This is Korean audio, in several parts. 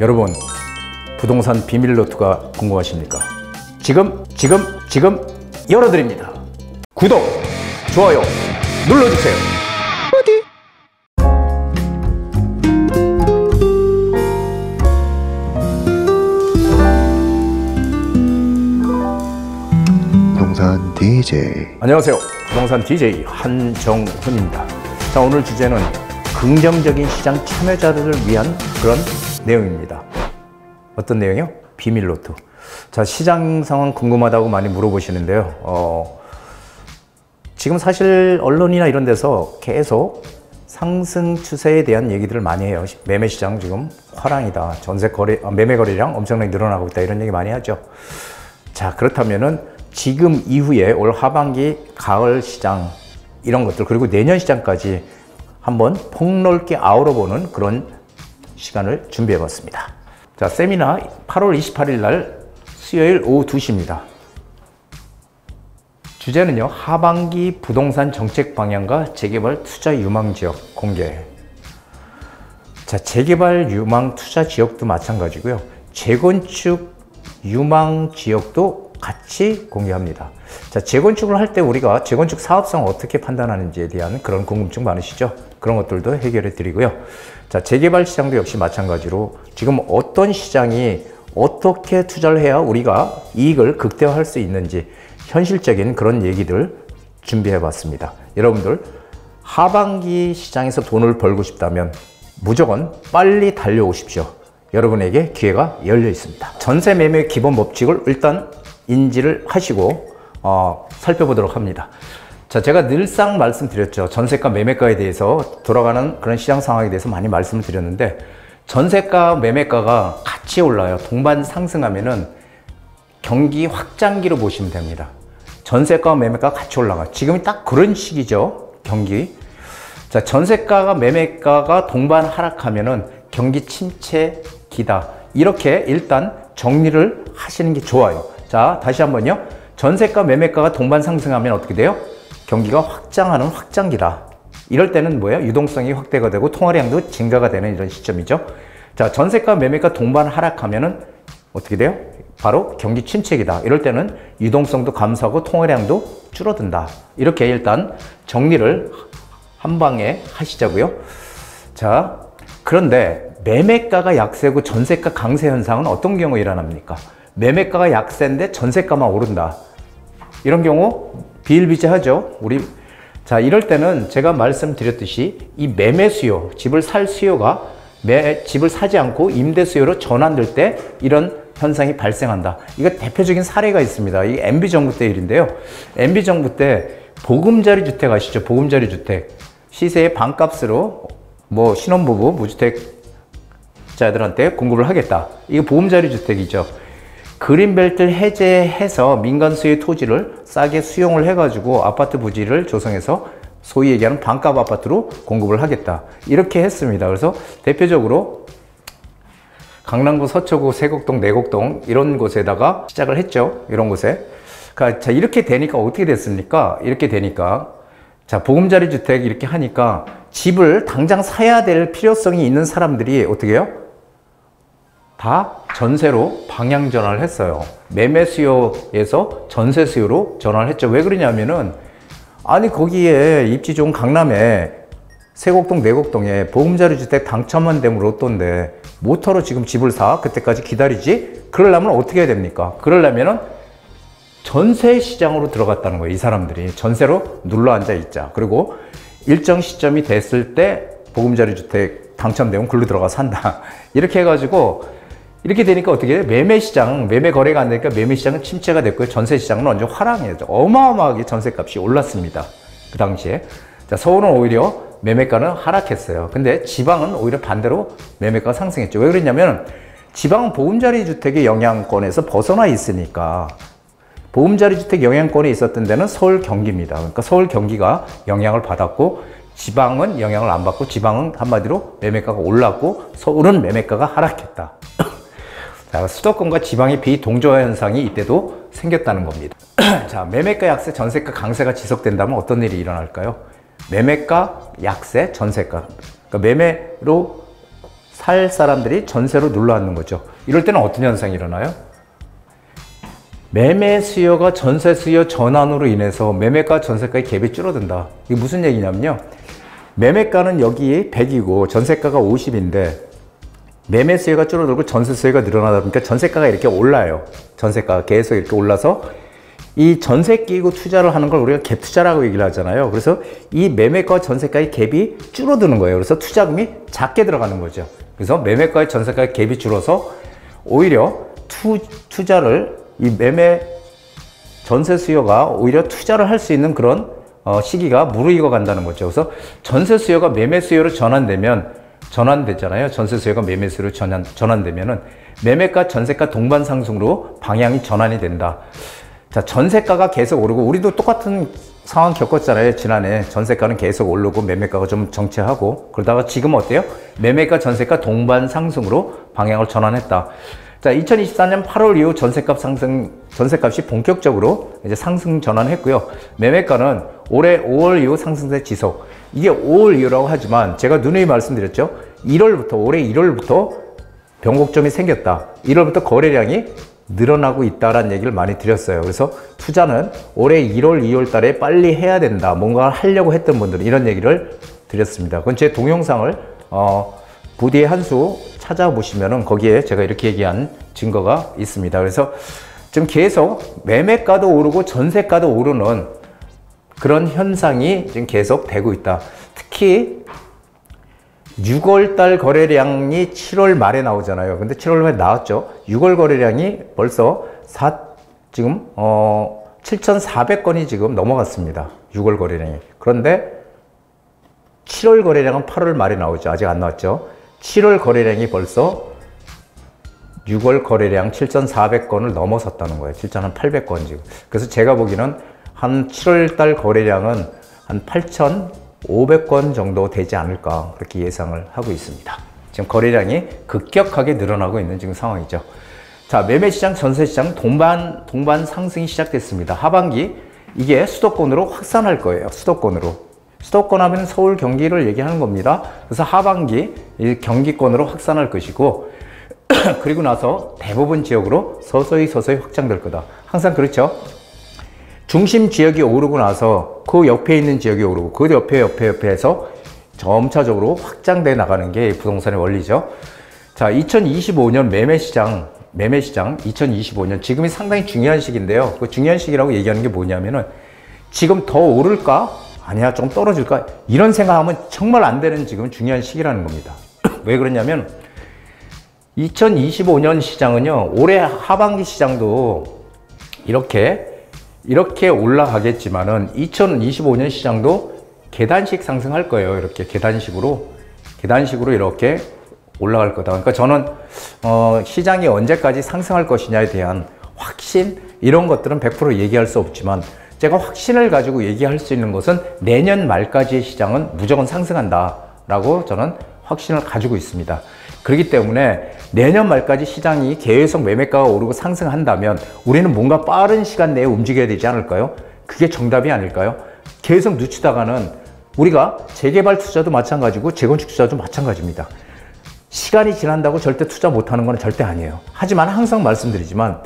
여러분, 부동산 비밀 노트가 궁금하십니까? 지금 열어드립니다. 구독, 좋아요 눌러주세요. 어디? 부동산 DJ. 안녕하세요. 부동산 DJ 한정훈입니다. 자, 오늘 주제는 긍정적인 시장 참여자들을 위한 그런 내용입니다. 어떤 내용이요? 비밀 노트. 자, 시장 상황 궁금하다고 많이 물어보시는데요. 지금 사실 언론이나 이런 데서 계속 상승 추세에 대한 얘기들을 많이 해요. 매매 시장 지금 화랑이다. 매매 거래량 엄청나게 늘어나고 있다. 이런 얘기 많이 하죠. 자, 그렇다면은 지금 이후에 올 하반기 가을 시장 이런 것들, 그리고 내년 시장까지 한번 폭넓게 아우러보는 그런 시간을 준비해 봤습니다. 자, 세미나 8월 28일 날 수요일 오후 2시입니다. 주제는요, 하반기 부동산 정책 방향과 재개발 투자 유망 지역 공개. 자, 재개발 유망 투자 지역도 마찬가지고요. 재건축 유망 지역도 같이 공개합니다. 자, 재건축을 할 때 우리가 재건축 사업성을 어떻게 판단하는지에 대한 그런 궁금증 많으시죠? 그런 것들도 해결해 드리고요. 자, 재개발 시장도 역시 마찬가지로 지금 어떤 시장이 어떻게 투자를 해야 우리가 이익을 극대화할 수 있는지 현실적인 그런 얘기들 준비해 봤습니다. 여러분들 하반기 시장에서 돈을 벌고 싶다면 무조건 빨리 달려오십시오. 여러분에게 기회가 열려 있습니다. 전세 매매 기본 법칙을 일단 인지를 하시고 살펴보도록 합니다. 자, 제가 늘상 말씀드렸죠. 전세가 매매가에 대해서 돌아가는 그런 시장 상황에 대해서 많이 말씀을 드렸는데, 전세가 매매가가 같이 올라요. 동반 상승하면은 경기 확장기로 보시면 됩니다. 전세가와 매매가가 같이 올라가. 지금이 딱 그런 시기죠. 경기. 자, 전세가가 매매가가 동반 하락하면은 경기 침체기다. 이렇게 일단 정리를 하시는 게 좋아요. 자, 다시 한번요. 전세가 매매가가 동반 상승하면 어떻게 돼요? 경기가 확장하는 확장기다. 이럴 때는 뭐예요? 유동성이 확대가 되고 통화량도 증가가 되는 이런 시점이죠. 자, 전세가 매매가 동반 하락하면은 어떻게 돼요? 바로 경기 침체기다. 이럴 때는 유동성도 감소하고 통화량도 줄어든다. 이렇게 일단 정리를 한 방에 하시자고요. 자, 그런데 매매가가 약세고 전세가 강세 현상은 어떤 경우에 일어납니까? 매매가가 약세인데 전세가만 오른다. 이런 경우 비일비재하죠. 자, 이럴 때는 제가 말씀드렸듯이 이 매매 수요, 집을 살 수요가 집을 사지 않고 임대 수요로 전환될 때 이런 현상이 발생한다. 이거 대표적인 사례가 있습니다. 이게 MB정부 때 일인데요. MB정부 때 보금자리 주택 아시죠? 보금자리 주택. 시세의 반값으로 뭐 신혼부부, 무주택자들한테 공급을 하겠다. 이거 보금자리 주택이죠. 그린벨트를 해제해서 민간 소유의 토지를 싸게 수용을 해가지고 아파트 부지를 조성해서 소위 얘기하는 반값 아파트로 공급을 하겠다. 이렇게 했습니다. 그래서 대표적으로 강남구 서초구 세곡동 내곡동 이런 곳에다가 시작을 했죠. 이런 곳에. 자, 이렇게 되니까 어떻게 됐습니까? 이렇게 되니까 자, 보금자리 주택 이렇게 하니까 집을 당장 사야 될 필요성이 있는 사람들이 어떻게 해요? 다 전세로 방향 전환을 했어요. 매매 수요에서 전세 수요로 전환을 했죠. 왜 그러냐면은 아니 거기에 입지 좋은 강남에 세곡동 내곡동에 보금자리 주택 당첨만 되면 로또인데 뭐하러 지금 집을 사? 그때까지 기다리지? 그러려면 어떻게 해야 됩니까? 그러려면은 전세 시장으로 들어갔다는 거예요. 이 사람들이 전세로 눌러 앉아 있자. 그리고 일정 시점이 됐을 때 보금자리 주택 당첨되면 글로 들어가 산다. 이렇게 해가지고 이렇게 되니까 어떻게 해요? 매매 시장, 매매 거래가 안 되니까 매매 시장은 침체가 됐고요. 전세 시장은 완전 화랑이었죠. 어마어마하게 전세값이 올랐습니다. 그 당시에. 자, 서울은 오히려 매매가는 하락했어요. 근데 지방은 오히려 반대로 매매가가 상승했죠. 왜 그랬냐면 지방은 보금자리 주택의 영향권에서 벗어나 있으니까. 보금자리 주택 영향권에 있었던 데는 서울, 경기입니다. 그러니까 서울, 경기가 영향을 받았고 지방은 영향을 안 받고 지방은 한마디로 매매가가 올랐고 서울은 매매가가 하락했다. 자, 수도권과 지방의 비동조화 현상이 이때도 생겼다는 겁니다. 자, 매매가 약세, 전세가 강세가 지속된다면 어떤 일이 일어날까요? 매매가 약세, 전세가. 그러니까 매매로 살 사람들이 전세로 눌러 앉는 거죠. 이럴 때는 어떤 현상이 일어나요? 매매 수요가 전세 수요 전환으로 인해서 매매가 전세가의 갭이 줄어든다. 이게 무슨 얘기냐면요. 매매가는 여기 100이고 전세가가 50인데 매매 수요가 줄어들고 전세 수요가 늘어나다 보니까 전세가가 이렇게 올라요. 전세가가 계속 이렇게 올라서 이 전세 끼고 투자를 하는 걸 우리가 갭 투자라고 얘기를 하잖아요. 그래서 이 매매가와 전세가의 갭이 줄어드는 거예요. 그래서 투자금이 작게 들어가는 거죠. 그래서 매매가와 전세가의 갭이 줄어서 오히려 투자를 이 매매 전세 수요가 오히려 투자를 할 수 있는 그런 시기가 무르익어 간다는 거죠. 그래서 전세 수요가 매매 수요로 전환되잖아요. 전세 수요가 매매 수요로 전환되면은 매매가 전세가 동반 상승으로 방향이 전환이 된다. 자, 전세가가 계속 오르고 우리도 똑같은 상황 겪었잖아요. 지난해 전세가는 계속 오르고 매매가가 좀 정체하고 그러다가 지금 어때요? 매매가 전세가 동반 상승으로 방향을 전환했다. 자, 2024년 8월 이후 전세값이 본격적으로 이제 상승 전환했고요. 매매가는 올해 5월 이후 상승세 지속. 이게 5월 이후라고 하지만 제가 누누이 말씀드렸죠. 올해 1월부터 변곡점이 생겼다. 1월부터 거래량이 늘어나고 있다라는 얘기를 많이 드렸어요. 그래서 투자는 올해 1월, 2월 달에 빨리 해야 된다. 뭔가 하려고 했던 분들은 이런 얘기를 드렸습니다. 그건 제 동영상을 부디의 한 수 찾아보시면은 거기에 제가 이렇게 얘기한 증거가 있습니다. 그래서 지금 계속 매매가도 오르고 전세가도 오르는 그런 현상이 지금 계속 되고 있다. 특히 6월 달 거래량이 7월 말에 나오잖아요. 근데 7월 말에 나왔죠. 6월 거래량이 벌써 지금 7,400건이 지금 넘어갔습니다. 6월 거래량이. 그런데 7월 거래량은 8월 말에 나오죠. 아직 안 나왔죠. 7월 거래량이 벌써 6월 거래량 7,400건을 넘어섰다는 거예요. 7,800건 지금. 그래서 제가 보기에는 한 7월 달 거래량은 한 8,500건 정도 되지 않을까 그렇게 예상을 하고 있습니다. 지금 거래량이 급격하게 늘어나고 있는 지금 상황이죠. 자, 매매시장, 전세시장 동반 상승이 시작됐습니다. 하반기 이게 수도권으로 확산할 거예요. 수도권 하면 서울, 경기를 얘기하는 겁니다. 그래서 하반기 이 경기권으로 확산할 것이고 그리고 나서 대부분 지역으로 서서히 확장될 거다. 항상 그렇죠. 중심 지역이 오르고 나서 그 옆에 있는 지역이 오르고 그 옆에서 점차적으로 확장돼 나가는 게 부동산의 원리죠. 자, 2025년 매매시장 2025년 지금이 상당히 중요한 시기인데요. 그 중요한 시기라고 얘기하는 게 뭐냐면은 지금 더 오를까? 아니야, 좀 떨어질까? 이런 생각하면 정말 안 되는 지금 중요한 시기라는 겁니다. 왜 그러냐면 2025년 시장은요, 올해 하반기 시장도 이렇게 올라가겠지만은 2025년 시장도 계단식 상승할 거예요. 이렇게 계단식으로 이렇게 올라갈 거다. 그러니까 저는 시장이 언제까지 상승할 것이냐에 대한 확신 이런 것들은 100% 얘기할 수 없지만 제가 확신을 가지고 얘기할 수 있는 것은 내년 말까지의 시장은 무조건 상승한다 라고 저는 확신을 가지고 있습니다. 그렇기 때문에 내년 말까지 시장이 계속 매매가가 오르고 상승한다면 우리는 뭔가 빠른 시간 내에 움직여야 되지 않을까요? 그게 정답이 아닐까요? 계속 늦추다가는 우리가 재개발 투자도 마찬가지고 재건축 투자도 마찬가지입니다. 시간이 지난다고 절대 투자 못하는 건 절대 아니에요. 하지만 항상 말씀드리지만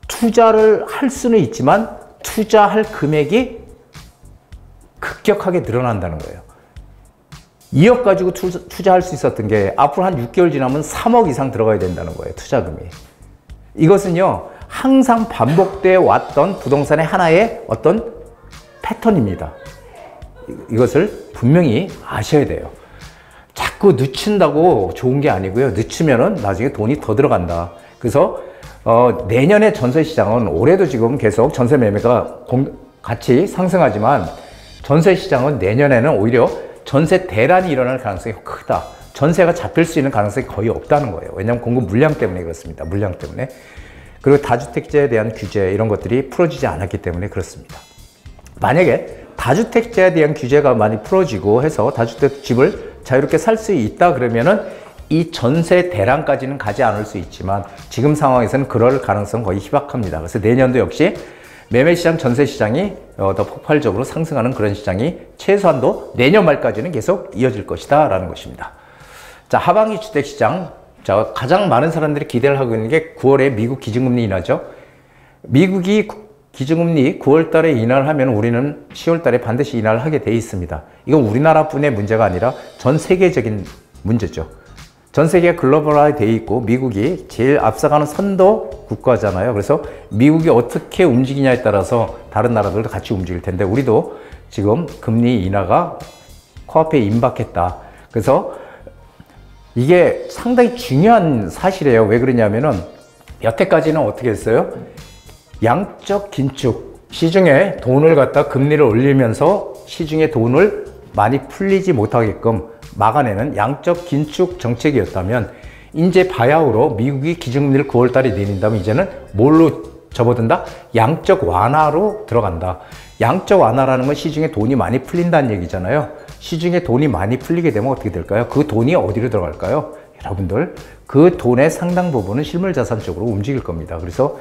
투자를 할 수는 있지만 투자할 금액이 급격하게 늘어난다는 거예요. 2억 가지고 투자할 수 있었던 게 앞으로 한 6개월 지나면 3억 이상 들어가야 된다는 거예요. 투자금이. 이것은요, 항상 반복되어 왔던 부동산의 하나의 어떤 패턴입니다. 이것을 분명히 아셔야 돼요. 자꾸 늦춘다고 좋은 게 아니고요. 늦추면은 나중에 돈이 더 들어간다. 그래서 내년의 전세 시장은 올해도 지금 계속 전세 매매가 같이 상승하지만 전세 시장은 내년에는 오히려 전세 대란이 일어날 가능성이 크다. 전세가 잡힐 수 있는 가능성이 거의 없다는 거예요. 왜냐하면 공급 물량 때문에 그렇습니다. 물량 때문에. 그리고 다주택자에 대한 규제 이런 것들이 풀어지지 않았기 때문에 그렇습니다. 만약에 다주택자에 대한 규제가 많이 풀어지고 해서 다주택 집을 자유롭게 살 수 있다 그러면은 이 전세 대란까지는 가지 않을 수 있지만 지금 상황에서는 그럴 가능성 거의 희박합니다. 그래서 내년도 역시 매매시장, 전세시장이 더 폭발적으로 상승하는 그런 시장이 최소한도 내년 말까지는 계속 이어질 것이다 라는 것입니다. 자, 하반기 주택시장. 자, 가장 많은 사람들이 기대를 하고 있는 게 9월에 미국 기준금리 인하죠. 미국이 기준금리 9월 달에 인하를 하면 우리는 10월 달에 반드시 인하를 하게 돼 있습니다. 이건 우리나라뿐의 문제가 아니라 전 세계적인 문제죠. 전 세계가 글로벌화 돼 있고 미국이 제일 앞서가는 선도 국가잖아요. 그래서 미국이 어떻게 움직이냐에 따라서 다른 나라들도 같이 움직일 텐데 우리도 지금 금리 인하가 코앞에 임박했다. 그래서 이게 상당히 중요한 사실이에요. 왜 그러냐면은 여태까지는 어떻게 했어요? 양적 긴축, 시중에 돈을 갖다 금리를 올리면서 시중에 돈을 많이 풀리지 못하게끔 막아내는 양적 긴축 정책이었다면 이제 바야흐로 미국이 기준금리를 9월 달에 내린다면 이제는 뭘로 접어든다? 양적 완화로 들어간다. 양적 완화라는 건 시중에 돈이 많이 풀린다는 얘기잖아요. 시중에 돈이 많이 풀리게 되면 어떻게 될까요? 그 돈이 어디로 들어갈까요? 여러분들, 그 돈의 상당 부분은 실물자산 쪽으로 움직일 겁니다. 그래서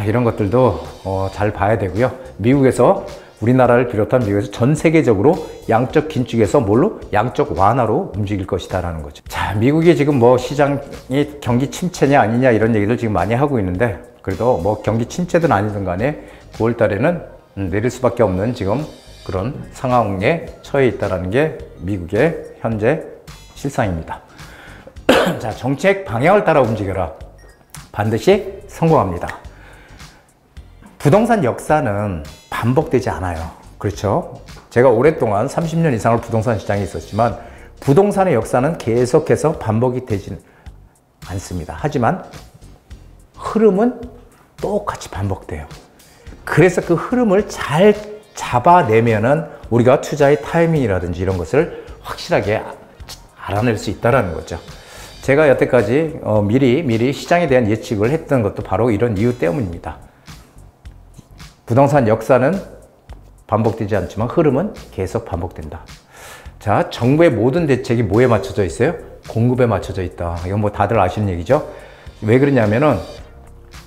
이런 것들도 잘 봐야 되고요. 미국에서, 우리나라를 비롯한 미국에서 전 세계적으로 양적 긴축에서 뭘로? 양적 완화로 움직일 것이다 라는 거죠. 자, 미국이 지금 뭐 시장이 경기 침체냐 아니냐 이런 얘기를 지금 많이 하고 있는데 그래도 뭐 경기 침체든 아니든 간에 9월 달에는 내릴 수밖에 없는 지금 그런 상황에 처해 있다는 게 미국의 현재 실상입니다. 자, 정책 방향을 따라 움직여라. 반드시 성공합니다. 부동산 역사는 반복되지 않아요. 그렇죠? 제가 오랫동안 30년 이상을 부동산 시장에 있었지만 부동산의 역사는 계속해서 반복이 되지는 않습니다. 하지만 흐름은 똑같이 반복돼요. 그래서 그 흐름을 잘 잡아내면은 우리가 투자의 타이밍이라든지 이런 것을 확실하게 알아낼 수 있다는 거죠. 제가 여태까지 미리 시장에 대한 예측을 했던 것도 바로 이런 이유 때문입니다. 부동산 역사는 반복되지 않지만 흐름은 계속 반복된다. 자, 정부의 모든 대책이 뭐에 맞춰져 있어요? 공급에 맞춰져 있다. 이건 뭐 다들 아시는 얘기죠. 왜 그러냐면은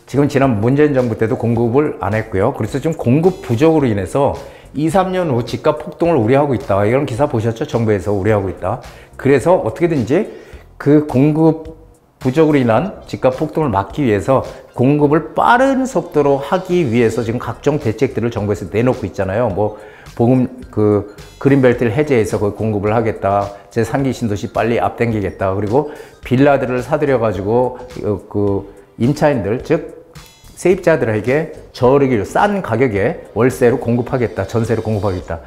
지금 지난 문재인 정부 때도 공급을 안 했고요. 그래서 지금 공급 부족으로 인해서 2, 3년 후 집값 폭등을 우려하고 있다. 이런 기사 보셨죠? 정부에서 우려하고 있다. 그래서 어떻게든지 그 공급 부족으로 인한 집값 폭등을 막기 위해서 공급을 빠른 속도로 하기 위해서 지금 각종 대책들을 정부에서 내놓고 있잖아요. 뭐 그린벨트를 해제해서 그 공급을 하겠다. 제3기 신도시 빨리 앞당기겠다. 그리고 빌라들을 사들여 가지고 임차인들, 즉 세입자들에게 저렴하게 싼 가격에 월세로 공급하겠다. 전세로 공급하겠다.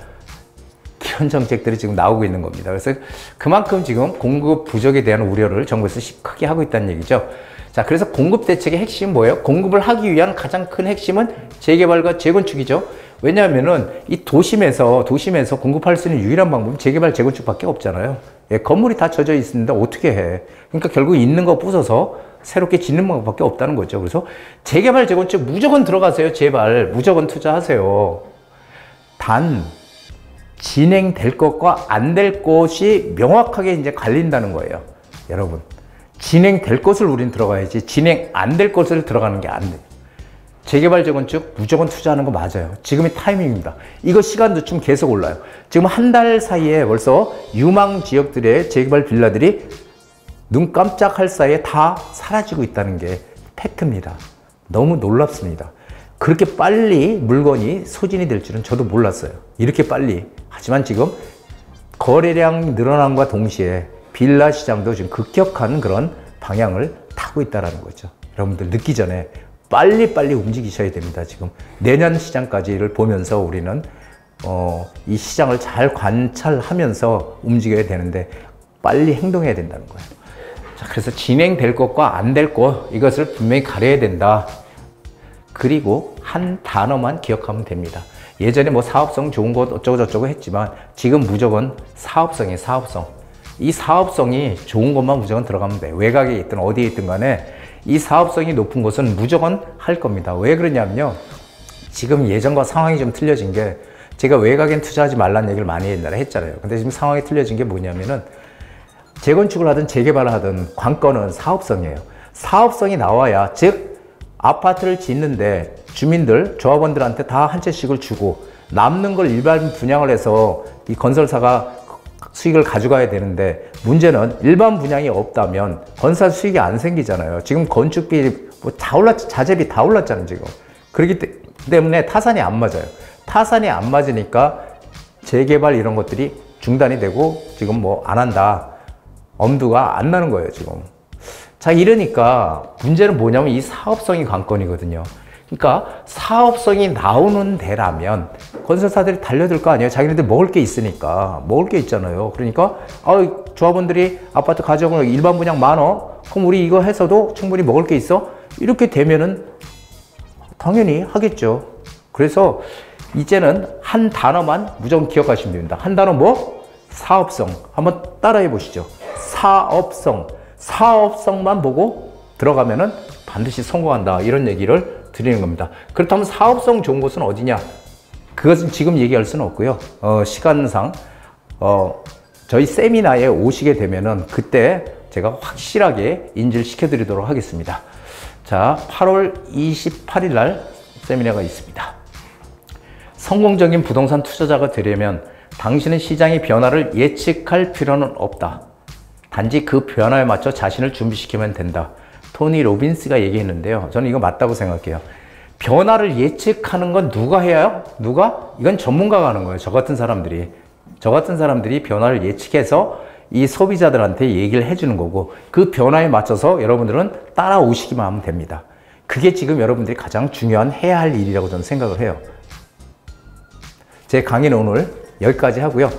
이런 정책들이 지금 나오고 있는 겁니다. 그래서 그만큼 지금 공급 부족에 대한 우려를 정부에서 크게 하고 있다는 얘기죠. 자, 그래서 공급 대책의 핵심은 뭐예요? 공급을 하기 위한 가장 큰 핵심은 재개발과 재건축이죠. 왜냐하면은 이 도심에서 공급할 수 있는 유일한 방법은 재개발, 재건축밖에 없잖아요. 예, 건물이 다 젖어 있는데 어떻게 해? 그러니까 결국 있는 거 부숴서 새롭게 짓는 방법밖에 없다는 거죠. 그래서 재개발, 재건축 무조건 들어가세요. 제발 무조건 투자하세요. 단 진행될 것과 안 될 것이 명확하게 이제 갈린다는 거예요. 여러분, 진행될 것을 우린 들어가야지 진행 안 될 것을 들어가는 게 안 돼요. 재개발, 재건축 무조건 투자하는 거 맞아요. 지금이 타이밍입니다. 이거 시간 늦추면 계속 올라요. 지금 한 달 사이에 벌써 유망 지역들의 재개발 빌라들이 눈 깜짝할 사이에 다 사라지고 있다는 게 팩트입니다. 너무 놀랍습니다. 그렇게 빨리 물건이 소진이 될 줄은 저도 몰랐어요. 이렇게 빨리. 하지만 지금 거래량 늘어남과 동시에 빌라 시장도 지금 급격한 그런 방향을 타고 있다는 거죠. 여러분들 늦기 전에 빨리빨리 움직이셔야 됩니다. 지금 내년 시장까지를 보면서 우리는 이 시장을 잘 관찰하면서 움직여야 되는데 빨리 행동해야 된다는 거예요. 자, 그래서 진행될 것과 안 될 것, 이것을 분명히 가려야 된다. 그리고 한 단어만 기억하면 됩니다. 예전에 뭐 사업성 좋은 것 어쩌고저쩌고 했지만 지금 무조건 사업성이에요. 사업성. 이 사업성이 좋은 것만 무조건 들어가면 돼요. 외곽에 있든 어디에 있든 간에 이 사업성이 높은 곳은 무조건 할 겁니다. 왜 그러냐면요, 지금 예전과 상황이 좀 틀려진 게, 제가 외곽엔 투자하지 말라는 얘기를 많이 옛날에 했잖아요. 근데 지금 상황이 틀려진 게 뭐냐면은 재건축을 하든 재개발을 하든 관건은 사업성이에요. 사업성이 나와야, 즉 아파트를 짓는데 주민들, 조합원들한테 다 한 채씩을 주고 남는 걸 일반 분양을 해서 이 건설사가 수익을 가져가야 되는데 문제는 일반 분양이 없다면 건설 수익이 안 생기잖아요. 지금 건축비 뭐 다 자재비 다 올랐잖아요, 지금. 그렇기 때문에 타산이 안 맞아요. 타산이 안 맞으니까 재개발 이런 것들이 중단이 되고 지금 뭐 안 한다. 엄두가 안 나는 거예요, 지금. 자, 이러니까 문제는 뭐냐면 이 사업성이 관건이거든요. 그러니까 사업성이 나오는 데라면 건설사들이 달려들 거 아니에요. 자기네들 먹을 게 있으니까. 먹을 게 있잖아요. 그러니까 조합원들이 아파트 가져오고 일반 분양 많어? 그럼 우리 이거 해서도 충분히 먹을 게 있어? 이렇게 되면은 당연히 하겠죠. 그래서 이제는 한 단어만 무조건 기억하시면 됩니다. 한 단어 뭐? 사업성. 한번 따라해 보시죠. 사업성. 사업성만 보고 들어가면은 반드시 성공한다. 이런 얘기를 드리는 겁니다. 그렇다면 사업성 좋은 곳은 어디냐? 그것은 지금 얘기할 수는 없고요. 시간상 저희 세미나에 오시게 되면은 그때 제가 확실하게 인지를 시켜드리도록 하겠습니다. 자, 8월 28일 날 세미나가 있습니다. 성공적인 부동산 투자자가 되려면 당신은 시장의 변화를 예측할 필요는 없다. 단지 그 변화에 맞춰 자신을 준비시키면 된다. 토니 로빈스가 얘기했는데요. 저는 이거 맞다고 생각해요. 변화를 예측하는 건 누가 해요? 누가? 이건 전문가가 하는 거예요. 저 같은 사람들이. 저 같은 사람들이 변화를 예측해서 이 소비자들한테 얘기를 해주는 거고 그 변화에 맞춰서 여러분들은 따라오시기만 하면 됩니다. 그게 지금 여러분들이 가장 중요한 해야 할 일이라고 저는 생각을 해요. 제 강의는 오늘 여기까지 하고요.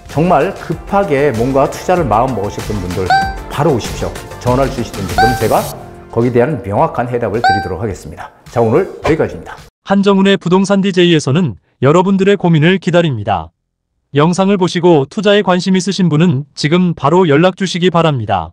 정말 급하게 뭔가 투자를 마음 먹으셨던 분들 바로 오십시오. 전화를 주시든지 그럼 제가 거기에 대한 명확한 해답을 드리도록 하겠습니다. 자, 오늘 여기까지입니다. 한정훈의 부동산 DJ에서는 여러분들의 고민을 기다립니다. 영상을 보시고 투자에 관심 있으신 분은 지금 바로 연락 주시기 바랍니다.